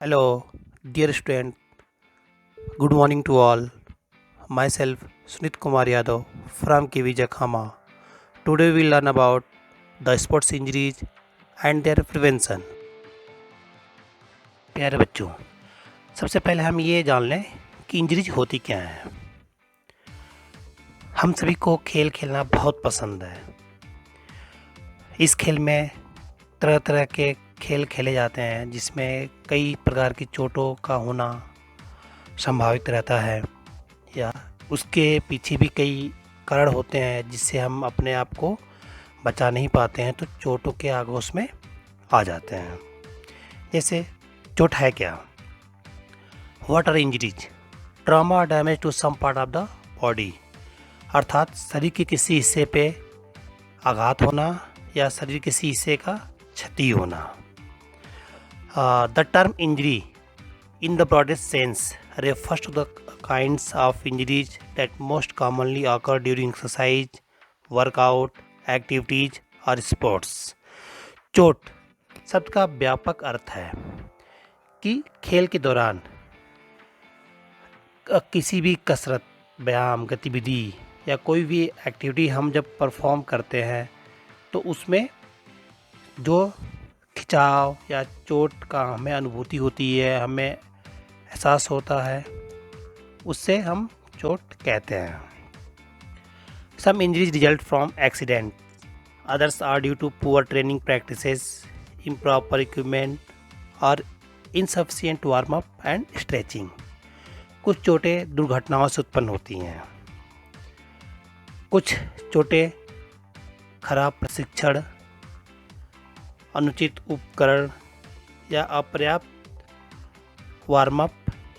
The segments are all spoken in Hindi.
Hello, dear student. Good morning to all. Myself, Sunit Kumar Yadav from KV Jakhama. Today we learn about the sports injuries and their prevention. प्यारे बच्चों, सबसे पहले हम ये जान लें कि इंजरीज होती क्या है। हम सभी को खेल खेलना बहुत पसंद है। इस खेल में तरह तरह के खेल खेले जाते हैं जिसमें कई प्रकार की चोटों का होना संभावित रहता है या उसके पीछे भी कई कारण होते हैं जिससे हम अपने आप को बचा नहीं पाते हैं तो चोटों के आगोश में आ जाते हैं। जैसे चोट है क्या? What are injuries? Trauma damage to some part of the body, अर्थात शरीर के किसी हिस्से पे आघात होना या शरीर के किसी हिस्से का क्षति होना। The term injury in the broadest sense refers to the kinds of injuries that most commonly occur during exercise, workout, activities or sports. चोट शब्द का व्यापक अर्थ है कि खेल के दौरान किसी भी कसरत, व्यायाम, गतिविधि या कोई भी एक्टिविटी हम जब परफॉर्म करते हैं तो उसमें जो खिंचाव या चोट का हमें अनुभूति होती है, हमें एहसास होता है, उससे हम चोट कहते हैं। Some injuries result from accident, others are due to poor training practices, improper equipment or insufficient warm up and stretching. कुछ चोटें दुर्घटनाओं से उत्पन्न होती हैं, कुछ चोटें खराब प्रशिक्षण, अनुचित उपकरण या अपर्याप्त वार्म अप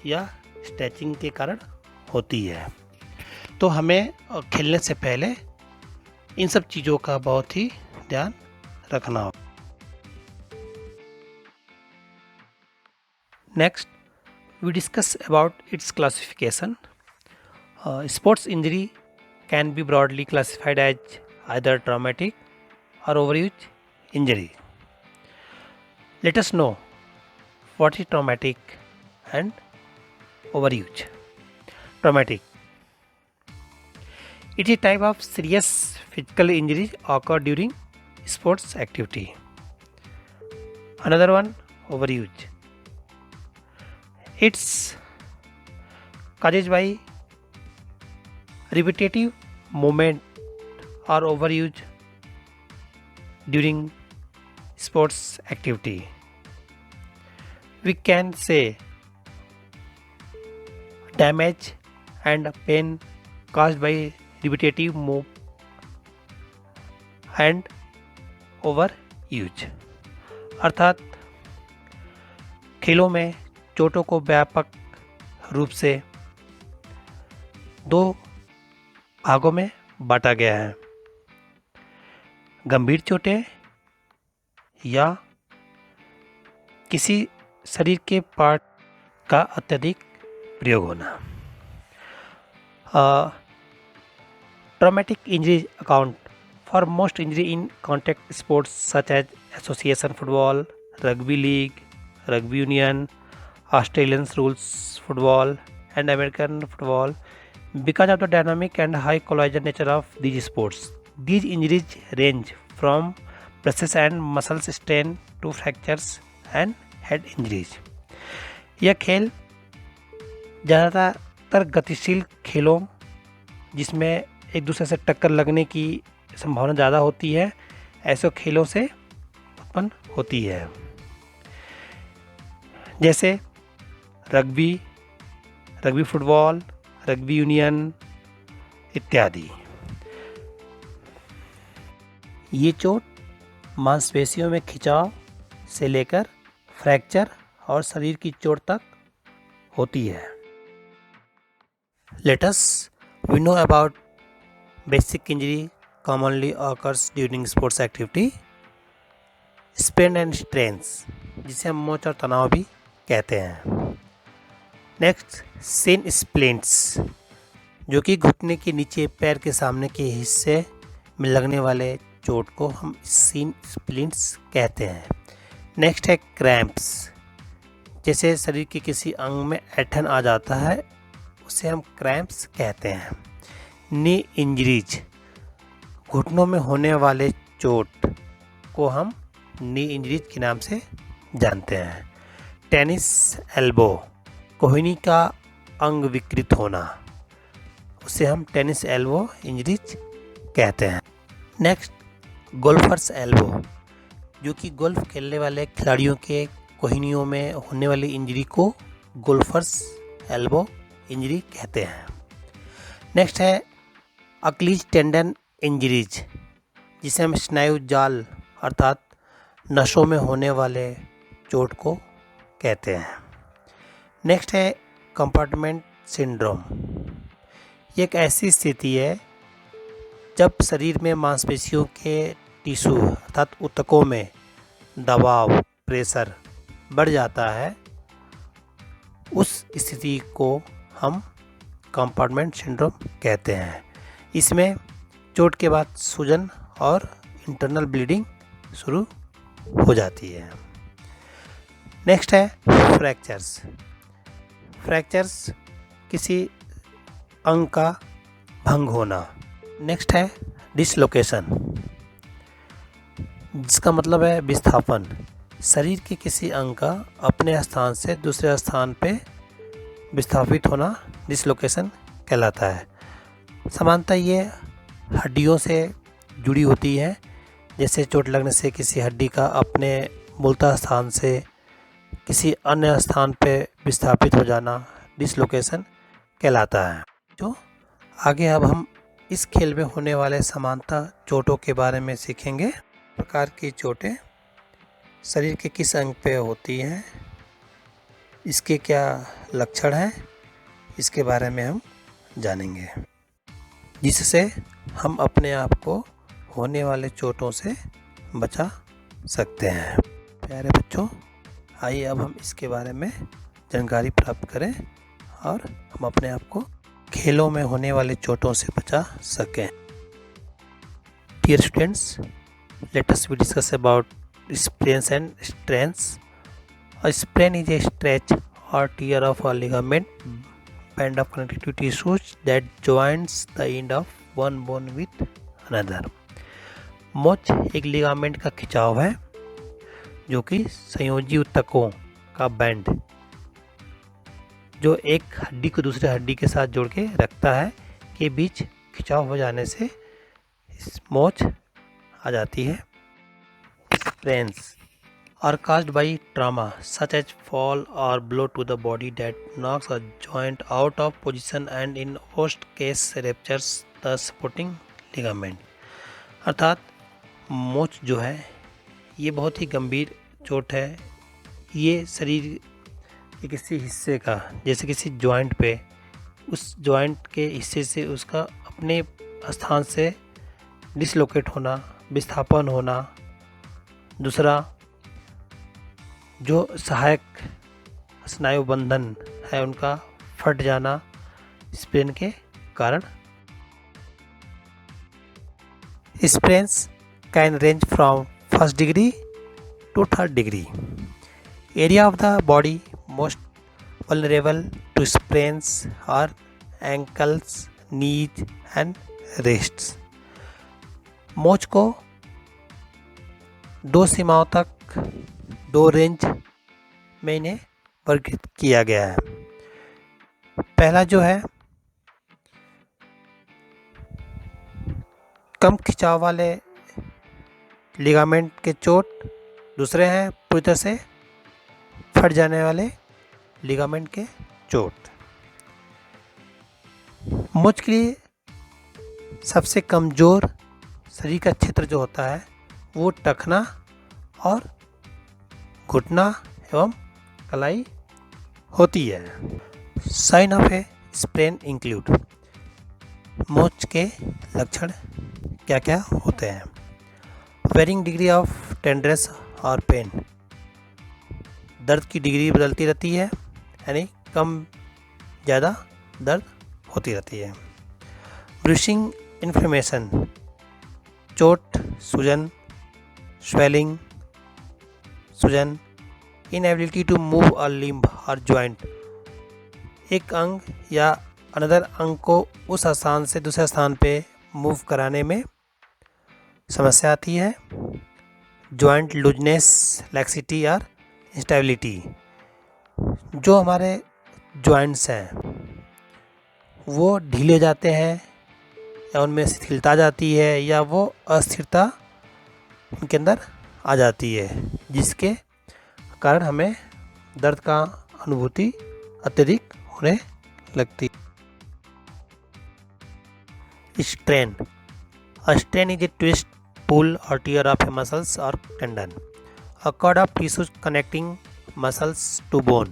या स्ट्रेचिंग के कारण होती है। तो हमें खेलने से पहले इन सब चीज़ों का बहुत ही ध्यान रखना हो। Next we discuss about its classification. Sports injury can be broadly classified as either traumatic or overuse injury. Let us know what is traumatic and overuse. Traumatic. It is a type of serious physical injuries occur during sports activity. Another one, overuse. It's caused by repetitive movement or overuse during sports activity. We can say damage and pain caused by repetitive move and overuse। अर्थात खेलों में चोटों को व्यापक रूप से दो भागों में बांटा गया है, गंभीर चोटें या किसी शरीर के पार्ट का अत्यधिक प्रयोग होना। Traumatic injury account for most injury in contact sports such as association football, rugby league, rugby union, Australian rules football and American football because of the dynamic and high collision nature of these sports. These injuries range from bruises and muscles strain to fractures and head injuries. यह खेल ज़्यादातर गतिशील खेलों जिसमें एक दूसरे से टक्कर लगने की संभावना ज़्यादा होती है, ऐसे खेलों से उत्पन्न होती है, जैसे rugby, rugby football, rugby union इत्यादि। ये चोट मांसपेशियों में खिंचाव से लेकर फ्रैक्चर और शरीर की चोट तक होती है। Let us we know about basic injury commonly occurs during sports activity, sprain and strains, जिसे हम मोच और तनाव भी कहते हैं। नेक्स्ट सेन स्प्लिंट्स, जो कि घुटने के नीचे पैर के सामने के हिस्से में लगने वाले चोट को हम सेन स्प्लिंट्स कहते हैं। नेक्स्ट है क्रैम्प्स, जैसे शरीर के किसी अंग में ऐंठन आ जाता है, उसे हम क्रैम्प्स कहते हैं। नी इंजरीज, घुटनों में होने वाले चोट को हम नी इंजरीज के नाम से जानते हैं। टेनिस एल्बो, कोहनी का अंग विकृत होना, उसे हम टेनिस एल्बो इंजरीज कहते हैं। नेक्स्ट, गोल्फर्स एल्बो, जो कि गोल्फ खेलने वाले खिलाड़ियों के कोहनियों में होने वाली इंजरी को गोल्फर्स एल्बो इंजरी कहते हैं। नेक्स्ट है अक्लीज टेंडन इंजरीज, जिसे हम स्नायु जाल अर्थात नसों में होने वाले चोट को कहते हैं। नेक्स्ट है कंपार्टमेंट सिंड्रोम। ये एक ऐसी स्थिति है जब शरीर में मांसपेशियों के टिश्यू अर्थात ऊतकों में दबाव प्रेशर बढ़ जाता है। उस स्थिति को हम कंपार्टमेंट सिंड्रोम कहते हैं। इसमें चोट के बाद सूजन और इंटरनल ब्लीडिंग शुरू हो जाती है। नेक्स्ट है फ्रैक्चर्स। फ्रैक्चर्स किसी अंग का भंग होना। नेक्स्ट है डिसलोकेशन, जिसका मतलब है विस्थापन। शरीर के किसी अंग का अपने स्थान से दूसरे स्थान पे विस्थापित होना डिसलोकेशन कहलाता है। सामान्यतः ये हड्डियों से जुड़ी होती है। जैसे चोट लगने से किसी हड्डी का अपने मूलतः स्थान से किसी अन्य स्थान पे विस्थापित हो जाना डिसलोकेशन कहलाता है। तो आगे अब हम इस खेल में होने वाले समानता चोटों के बारे में सीखेंगे। प्रकार की चोटें शरीर के किस अंग पे होती हैं, इसके क्या लक्षण हैं, इसके बारे में हम जानेंगे, जिससे हम अपने आप को होने वाले चोटों से बचा सकते हैं। प्यारे बच्चों, आइए अब हम इसके बारे में जानकारी प्राप्त करें और हम अपने आप को खेलों में होने वाले चोटों से बचा सकें। Dear students, let us discuss about sprains and strains. A sprain is a stretch or tear of a ligament band of connective tissues that joins the end of one bone with another. मोच एक लिगामेंट का खिंचाव है जो कि संयोजी ऊतकों का बैंड जो एक हड्डी को दूसरे हड्डी के साथ जोड़ के रखता है के बीच खिंचाव हो जाने से इस मोच आ जाती है। Sprains are caused by trauma such as fall or blow to the body that knocks a joint out of position and in worst case ruptures the supporting ligament. अर्थात मोच जो है ये बहुत ही गंभीर चोट है। ये शरीर के किसी हिस्से का, जैसे किसी जॉइंट पे, उस जॉइंट के हिस्से से उसका अपने स्थान से डिसलोकेट होना, विस्थापन होना। दूसरा, जो सहायक स्नायु बंधन है उनका फट जाना स्प्रेन के कारण। Sprains can range from first degree to third degree. Area of the body most vulnerable to sprains are ankles, knees and wrists. मोच को दो सीमाओं तक, दो रेंज में इन्हें वर्गीकृत किया गया है। पहला जो है कम खिंचाव वाले लिगामेंट के चोट, दूसरे हैं पूरी तरह से फट जाने वाले लिगामेंट के चोट। मोच के लिए सबसे कमज़ोर शरीर का क्षेत्र जो होता है वो टखना और घुटना एवं कलाई होती है। Sign of a sprain include, मोच के लक्षण क्या क्या होते हैं। Varying degree of tenderness or pain, दर्द की डिग्री बदलती रहती है, यानी कम ज़्यादा दर्द होती रहती है। ब्रूशिंग इन्फ्लेमेशन, चोट, सूजन, स्वेलिंग, सूजन, inability to move a limb or joint, एक अंग या अनदर अंग को उस स्थान से दूसरे स्थान पे मूव कराने में समस्या आती है। जॉइंट लूजनेस, लैक्सिटी और इंस्टेबिलिटी, जो हमारे जॉइंट्स हैं वो ढीले हो जाते हैं या उनमें शिथिलता आ जाती है या वो अस्थिरता उनके अंदर आ जाती है, जिसके कारण हमें दर्द का अनुभूति अत्यधिक होने लगती है। Strain, a strain is a twist, pull or tear of a muscles or tendon, a cord of tissues connecting muscles to bone.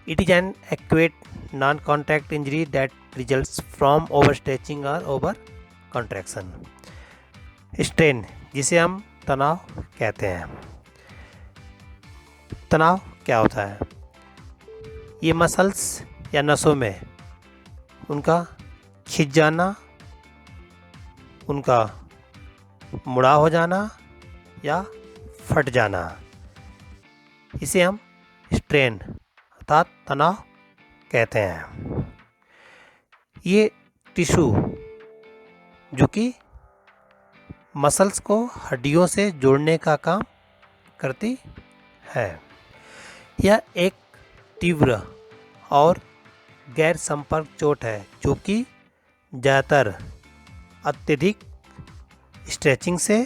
It is an acute non-contact injury that results from overstretching or over-contraction. Strain, जिसे हम तनाव कहते हैं। तनाव क्या होता है? ये मसल्स या नसों में उनका खिंच जाना, उनका मुड़ा हो जाना या फट जाना, इसे हम स्ट्रेन अर्थात तनाव कहते हैं। ये टिश्यू जो कि मसल्स को हड्डियों से जोड़ने का काम करती है, यह एक तीव्र और गैर संपर्क चोट है जो कि ज़्यादातर अत्यधिक स्ट्रेचिंग से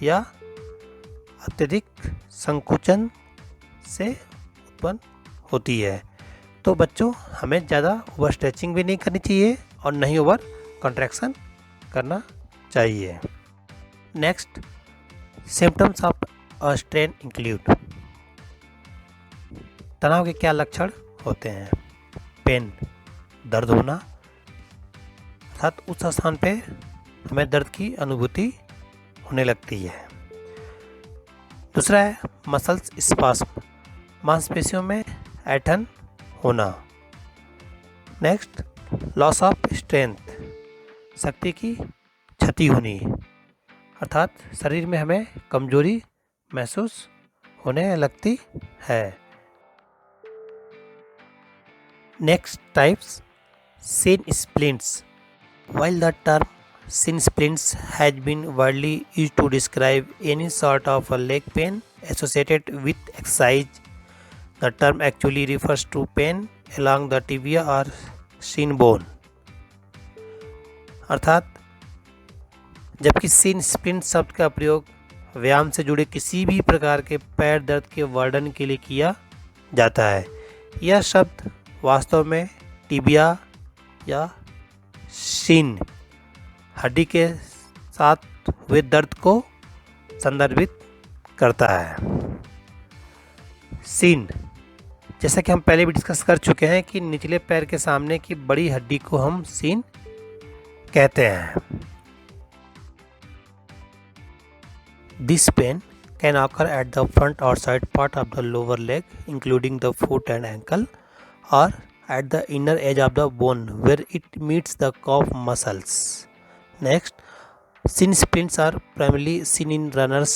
या अत्यधिक संकुचन से उत्पन्न होती है। तो बच्चों, हमें ज़्यादा ओवर स्ट्रेचिंग भी नहीं करनी चाहिए और नहीं ओवर कंट्रैक्शन करना चाहिए। Next, symptoms of a strain include, तनाव के क्या लक्षण होते हैं? पेन, दर्द होना, अर्थात उस स्थान पे हमें दर्द की अनुभूति होने लगती है। दूसरा है मसल्स स्पास्म, मांसपेशियों में ऐंठन होना। नेक्स्ट, लॉस ऑफ स्ट्रेंथ, शक्ति की क्षति होनी, अर्थात शरीर में हमें कमजोरी महसूस होने लगती है। Next types, shin splints. While the term shin splints has been widely used to describe any sort of a leg pain associated with exercise, the term actually refers to pain along the tibia or shin bone. अर्थात जबकि सिन स्प्लिंट शब्द का प्रयोग व्यायाम से जुड़े किसी भी प्रकार के पैर दर्द के वर्णन के लिए किया जाता है, यह शब्द वास्तव में टिबिया या शिन हड्डी के साथ हुए दर्द को संदर्भित करता है। शिन, जैसा कि हम पहले भी डिस्कस कर चुके हैं कि निचले पैर के सामने की बड़ी हड्डी को हम शिन कहते हैं। This pain can occur at the front or side part of the lower leg including the foot and ankle or at the inner edge of the bone where it meets the calf muscles. Next, shin splints are primarily seen in runners,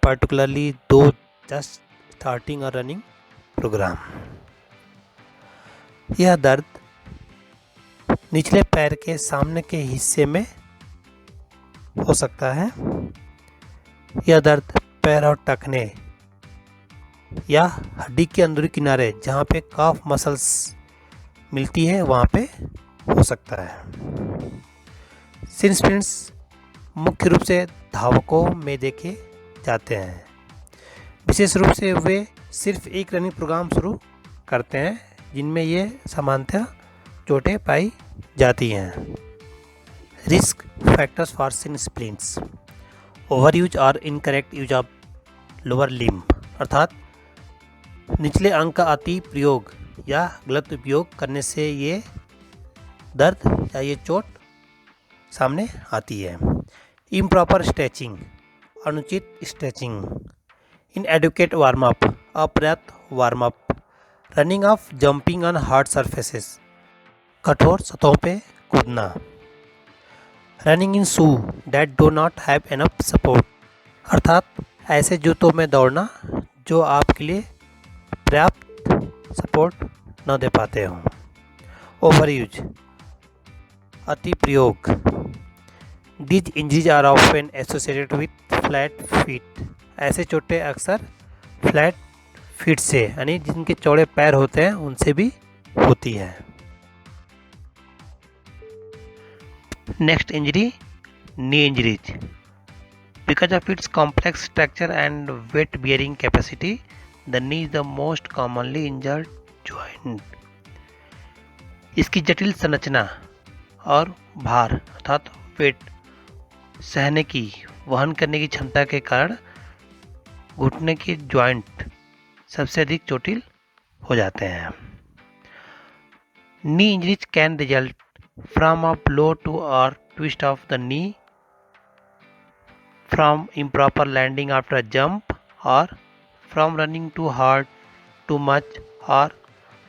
particularly those just starting a running program. यह दर्द निचले पैर के सामने के हिस्से में हो सकता है। यह दर्द पैर और टखने या हड्डी के अंदरूनी किनारे जहाँ पे काफ मसल्स मिलती है वहाँ पे हो सकता है। शिन स्प्लिंट्स मुख्य रूप से धावकों में देखे जाते हैं, विशेष रूप से वे सिर्फ एक रनिंग प्रोग्राम शुरू करते हैं जिनमें ये सामान्यतः चोटें पाई जाती हैं। Risk factors for shin splints, over use or incorrect use of lower limb, अर्थात निचले अंग का अति प्रयोग या गलत उपयोग करने से ये दर्द या ये चोट सामने आती है। इम्प्रॉपर स्ट्रेचिंग, अनुचित स्ट्रेचिंग। इनएडुकेट वार्म अप, अपर्याप्त warm up. Running of jumping on hard surfaces, कठोर सतहों पे कूदना। Running in shoe that do not have enough support, अर्थात ऐसे जूतों में दौड़ना जो आपके लिए पर्याप्त सपोर्ट न दे पाते हों। ओवर यूज, अति प्रयोग। These injuries are often associated with flat feet. ऐसे चोटें अक्सर फ्लैट फीट से यानी जिनके चौड़े पैर होते हैं उनसे भी होती है। Next injury, knee injuries. Because of its complex structure and weight bearing capacity, the knee is the most commonly injured joint. इसकी जटिल संरचना और भार अर्थात वेट सहने की, वहन करने की क्षमता के कारण घुटने के जॉइंट सबसे अधिक चोटिल हो जाते हैं। Knee injuries can result from a blow to or twist of the knee, from improper landing after a jump, or from running too hard, too much, or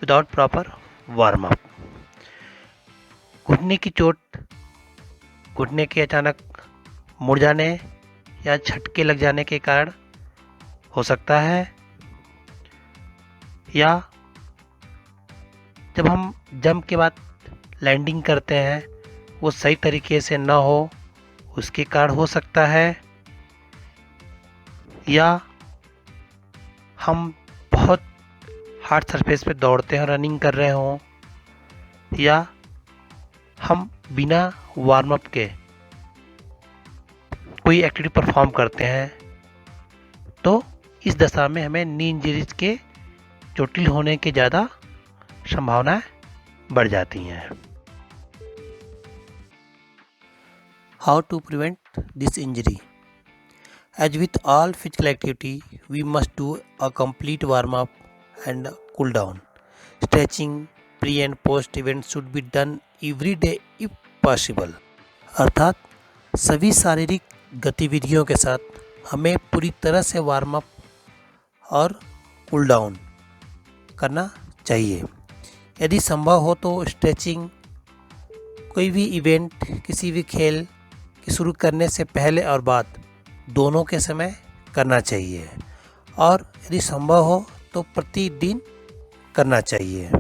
without proper warm up. घुटने की चोट घुटने के अचानक मुड़ जाने या झटके लग जाने के कारण हो सकता है, या जब हम जंप के बाद लैंडिंग करते हैं वो सही तरीके से ना हो उसके कारण हो सकता है, या हम बहुत हार्ड सरफेस पे दौड़ते हैं, रनिंग कर रहे हों, या हम बिना वार्म अप के कोई एक्टिविटी परफॉर्म करते हैं, तो इस दशा में हमें नी इंजरीज के चोटिल होने की ज़्यादा संभावनाएं बढ़ जाती हैं। How to prevent this injury? As with all physical activity, we must do a complete warm up and cool down. Stretching pre and post event should be done every day if possible. अर्थात सभी शारीरिक गतिविधियों के साथ हमें पूरी तरह से वार्म अप और कूल डाउन करना चाहिए। यदि संभव हो तो स्ट्रेचिंग कोई भी इवेंट, किसी भी खेल के शुरू करने से पहले और बाद दोनों के समय करना चाहिए, और यदि संभव हो तो प्रतिदिन करना चाहिए।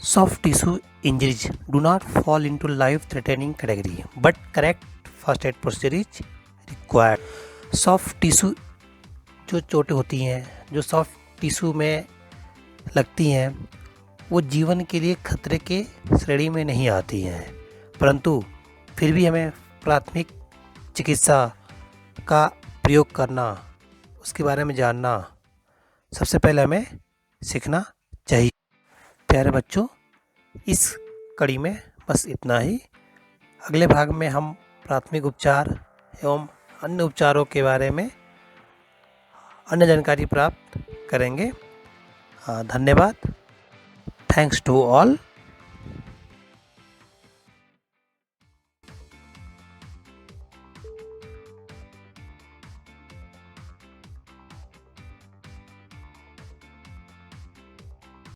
Soft tissue injuries do not fall into life threatening category but correct first aid procedure is required. Soft tissue जो चोटें होती हैं, जो सॉफ्ट टिश्यू में लगती हैं, वो जीवन के लिए खतरे के श्रेणी में नहीं आती हैं, परंतु फिर भी हमें प्राथमिक चिकित्सा का प्रयोग करना, उसके बारे में जानना सबसे पहले हमें सीखना चाहिए। प्यारे बच्चों, इस कड़ी में बस इतना ही। अगले भाग में हम प्राथमिक उपचार एवं अन्य उपचारों के बारे में अन्य जानकारी प्राप्त करेंगे। धन्यवाद। Thanks to all.